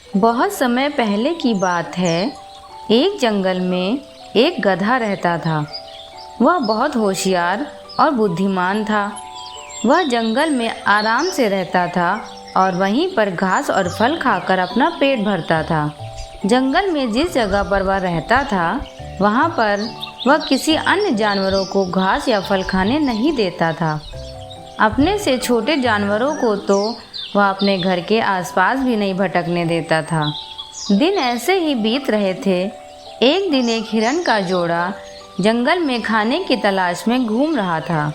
बहुत समय पहले की बात है। एक जंगल में एक गधा रहता था। वह बहुत होशियार और बुद्धिमान था। वह जंगल में आराम से रहता था और वहीं पर घास और फल खाकर अपना पेट भरता था। जंगल में जिस जगह पर वह रहता था वहाँ पर वह किसी अन्य जानवरों को घास या फल खाने नहीं देता था। अपने से छोटे जानवरों को तो वह अपने घर के आसपास भी नहीं भटकने देता था। दिन ऐसे ही बीत रहे थे। एक दिन एक हिरण का जोड़ा जंगल में खाने की तलाश में घूम रहा था।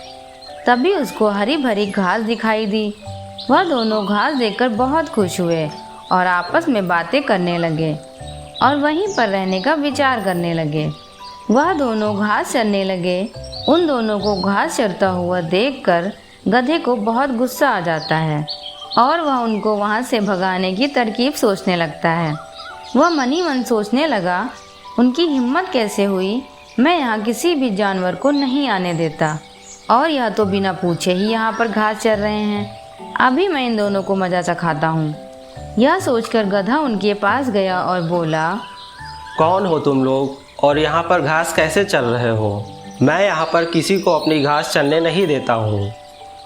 तभी उसको हरी भरी घास दिखाई दी। वह दोनों घास देखकर बहुत खुश हुए और आपस में बातें करने लगे और वहीं पर रहने का विचार करने लगे। वह दोनों घास चरने लगे। उन दोनों को घास चरता हुआ देखकर गधे को बहुत गुस्सा आ जाता है और वह उनको वहाँ से भगाने की तरकीब सोचने लगता है। वह मन ही मन सोचने लगा, उनकी हिम्मत कैसे हुई, मैं यहाँ किसी भी जानवर को नहीं आने देता और यह तो बिना पूछे ही यहाँ पर घास चर रहे हैं। अभी मैं इन दोनों को मज़ा चखाता हूँ। यह सोचकर गधा उनके पास गया और बोला, कौन हो तुम लोग और यहाँ पर घास कैसे चल रहे हो? मैं यहाँ पर किसी को अपनी घास चरने नहीं देता हूँ।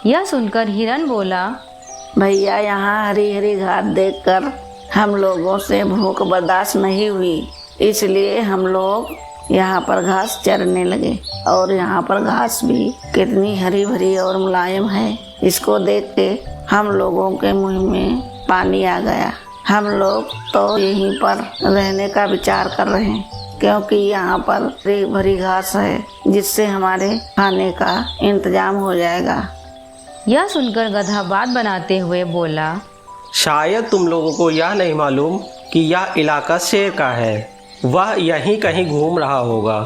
यह सुनकर हिरन बोला, भैया यहाँ हरी हरी घास देखकर हम लोगों से भूख बर्दाश्त नहीं हुई, इसलिए हम लोग यहाँ पर घास चरने लगे। और यहाँ पर घास भी कितनी हरी भरी और मुलायम है, इसको देख के हम लोगों के मुंह में पानी आ गया। हम लोग तो यहीं पर रहने का विचार कर रहे हैं, क्योंकि यहाँ पर हरी भरी घास है जिससे हमारे खाने का इंतजाम हो जाएगा। यह सुनकर गधा बात बनाते हुए बोला, शायद तुम लोगों को यह नहीं मालूम कि यह इलाका शेर का है। वह यहीं कहीं घूम रहा होगा।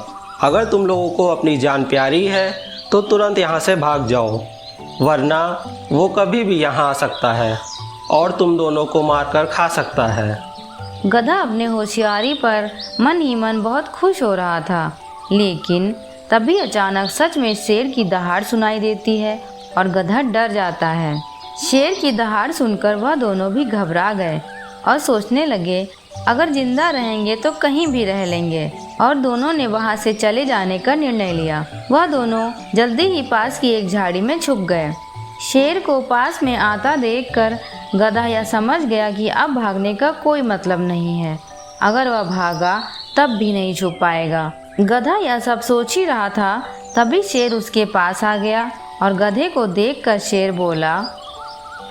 अगर तुम लोगों को अपनी जान प्यारी है तो तुरंत यहाँ से भाग जाओ, वरना वो कभी भी यहाँ आ सकता है और तुम दोनों को मारकर खा सकता है। गधा अपने होशियारी पर मन ही मन बहुत खुश हो रहा था। लेकिन तभी अचानक सच में शेर की दहाड़ सुनाई देती है और गधा डर जाता है। शेर की दहाड़ सुनकर वह दोनों भी घबरा गए और सोचने लगे, अगर जिंदा रहेंगे तो कहीं भी रह लेंगे, और दोनों ने वहां से चले जाने का निर्णय लिया। वह दोनों जल्दी ही पास की एक झाड़ी में छुप गए। शेर को पास में आता देखकर गधा यह समझ गया कि अब भागने का कोई मतलब नहीं है। अगर वह भागा तब भी नहीं छुप पाएगा। गधा यह सब सोच ही रहा था, तभी शेर उसके पास आ गया और गधे को देखकर शेर बोला,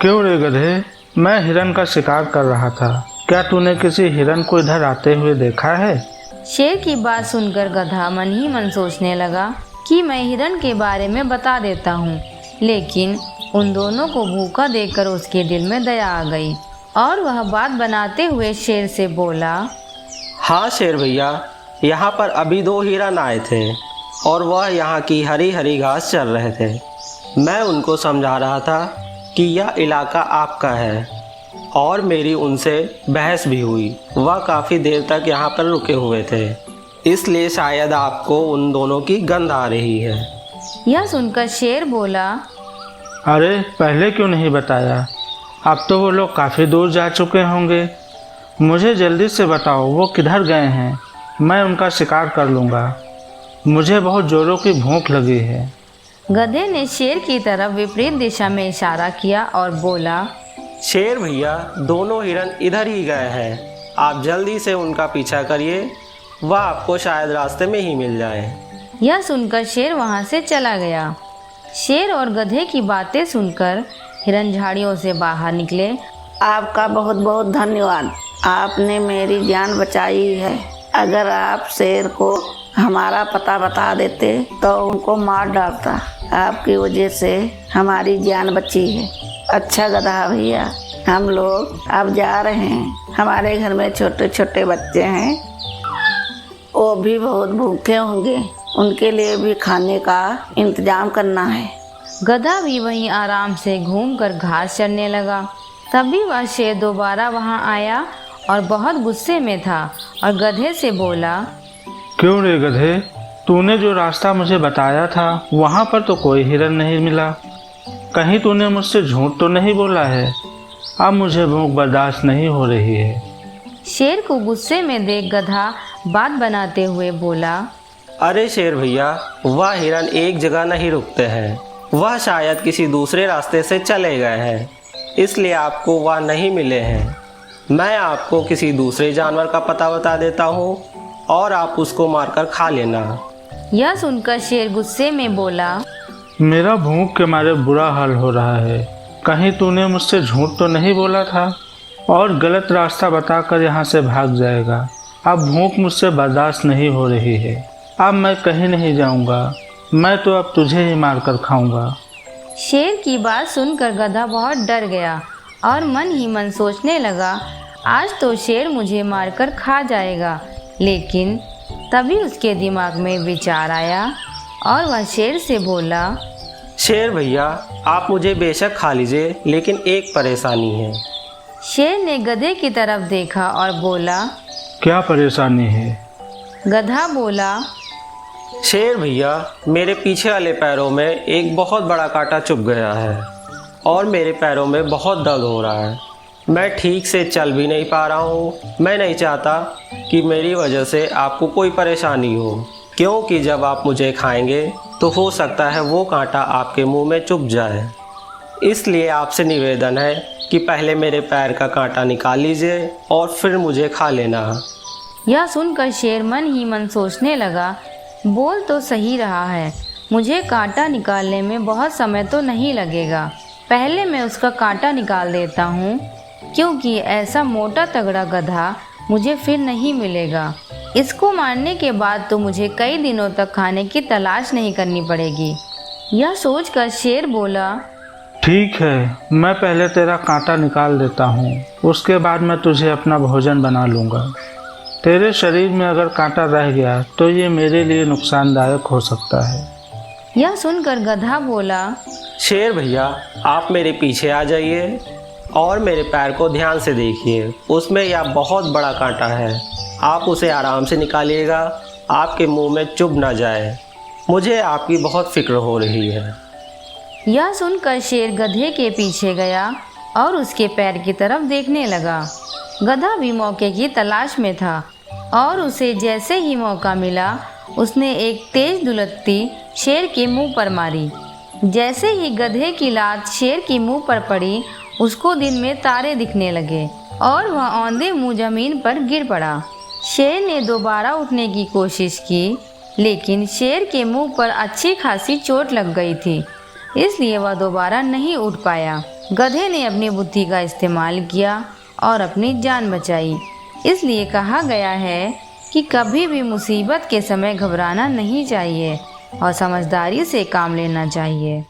क्यों रे गधे, मैं हिरन का शिकार कर रहा था। क्या तूने किसी हिरन को इधर आते हुए देखा है? शेर की बात सुनकर गधा मन ही मन सोचने लगा कि मैं हिरन के बारे में बता देता हूँ। लेकिन उन दोनों को भूखा देखकर उसके दिल में दया आ गई और वह बात बनाते हुए शेर से बोला, हाँ शेर भैया, यहाँ पर अभी 2 हिरन आए थे और वह यहाँ की हरी हरी घास चल रहे थे। मैं उनको समझा रहा था कि यह इलाका आपका है और मेरी उनसे बहस भी हुई। वह काफ़ी देर तक यहाँ पर रुके हुए थे, इसलिए शायद आपको उन दोनों की गंध आ रही है। यह सुनकर शेर बोला, अरे पहले क्यों नहीं बताया? अब तो वो लोग काफ़ी दूर जा चुके होंगे। मुझे जल्दी से बताओ वो किधर गए हैं, मैं उनका शिकार कर लूँगा। मुझे बहुत जोरों की भूख लगी है। गधे ने शेर की तरफ विपरीत दिशा में इशारा किया और बोला, शेर भैया, दोनों हिरन इधर ही गए हैं। आप जल्दी से उनका पीछा करिए, वह आपको शायद रास्ते में ही मिल जाए। यह सुनकर शेर वहां से चला गया। शेर और गधे की बातें सुनकर हिरन झाड़ियों से बाहर निकले। आपका बहुत बहुत धन्यवाद, आपने मेरी जान बचाई है। अगर आप शेर को हमारा पता बता देते तो उनको मार डालता। आपकी वजह से हमारी जान बची है। अच्छा गधा भैया, हम लोग अब जा रहे हैं। हमारे घर में छोटे छोटे बच्चे हैं, वो भी बहुत भूखे होंगे, उनके लिए भी खाने का इंतजाम करना है। गधा भी वहीं आराम से घूमकर घास चरने लगा। तभी वह शेर दोबारा वहां आया और बहुत गुस्से में था और गधे से बोला, क्यों रे गधे, तूने जो रास्ता मुझे बताया था वहाँ पर तो कोई हिरन नहीं मिला। कहीं तूने मुझसे झूठ तो नहीं बोला है? अब मुझे भूख बर्दाश्त नहीं हो रही है। शेर को गुस्से में देख गधा बात बनाते हुए बोला, अरे शेर भैया, वह हिरन एक जगह नहीं रुकते हैं। वह शायद किसी दूसरे रास्ते से चले गए हैं, इसलिए आपको वह नहीं मिले हैं। मैं आपको किसी दूसरे जानवर का पता बता देता हूँ और आप उसको मारकर खा लेना। यह सुनकर शेर गुस्से में बोला, मेरा भूख के मारे बुरा हाल हो रहा है। कहीं तूने मुझसे झूठ तो नहीं बोला था और गलत रास्ता बताकर यहाँ से भाग जाएगा। अब भूख मुझसे बर्दाश्त नहीं हो रही है। अब मैं कहीं नहीं जाऊँगा। मैं तो अब तुझे ही मारकर खाऊंगा। शेर की बात सुनकर गधा बहुत डर गया और मन ही मन सोचने लगा, आज तो शेर मुझे मारकर खा जाएगा। लेकिन तभी उसके दिमाग में विचार आया और वह शेर से बोला, शेर भैया, आप मुझे बेशक खा लीजिए, लेकिन एक परेशानी है। शेर ने गधे की तरफ देखा और बोला, क्या परेशानी है? गधा बोला, शेर भैया, मेरे पीछे वाले पैरों में एक बहुत बड़ा कांटा चुभ गया है और मेरे पैरों में बहुत दर्द हो रहा है। मैं ठीक से चल भी नहीं पा रहा हूँ। मैं नहीं चाहता कि मेरी वजह से आपको कोई परेशानी हो, क्योंकि जब आप मुझे खाएंगे तो हो सकता है वो कांटा आपके मुंह में चुभ जाए। इसलिए आपसे निवेदन है कि पहले मेरे पैर का कांटा निकाल लीजिए और फिर मुझे खा लेना। यह सुनकर शेर मन ही मन सोचने लगा, बोल तो सही रहा है, मुझे कांटा निकालने में बहुत समय तो नहीं लगेगा। पहले मैं उसका कांटा निकाल देता हूँ, क्योंकि ऐसा मोटा तगड़ा गधा मुझे फिर नहीं मिलेगा। इसको मारने के बाद तो मुझे कई दिनों तक खाने की तलाश नहीं करनी पड़ेगी। यह सोचकर शेर बोला, ठीक है, मैं पहले तेरा कांटा निकाल देता हूँ, उसके बाद मैं तुझे अपना भोजन बना लूँगा। तेरे शरीर में अगर कांटा रह गया तो ये मेरे लिए नुकसानदायक हो सकता है। यह सुनकर गधा बोला, शेर भैया, आप मेरे पीछे आ जाइए और मेरे पैर को ध्यान से देखिए। उसमें यह बहुत बड़ा कांटा है। आप उसे आराम से निकालिएगा, आपके मुंह में चुभ ना जाए। मुझे आपकी बहुत फिक्र हो रही है। यह सुनकर शेर गधे के पीछे गया और उसके पैर की तरफ देखने लगा। गधा भी मौके की तलाश में था और उसे जैसे ही मौका मिला, उसने एक तेज दुलत्ती शेर के मुंह पर मारी। जैसे ही गधे की लात शेर के मुंह पर पड़ी, उसको दिन में तारे दिखने लगे और वह औंधे मुंह जमीन पर गिर पड़ा। शेर ने दोबारा उठने की कोशिश की, लेकिन शेर के मुंह पर अच्छी खासी चोट लग गई थी, इसलिए वह दोबारा नहीं उठ पाया। गधे ने अपनी बुद्धि का इस्तेमाल किया और अपनी जान बचाई। इसलिए कहा गया है कि कभी भी मुसीबत के समय घबराना नहीं चाहिए और समझदारी से काम लेना चाहिए।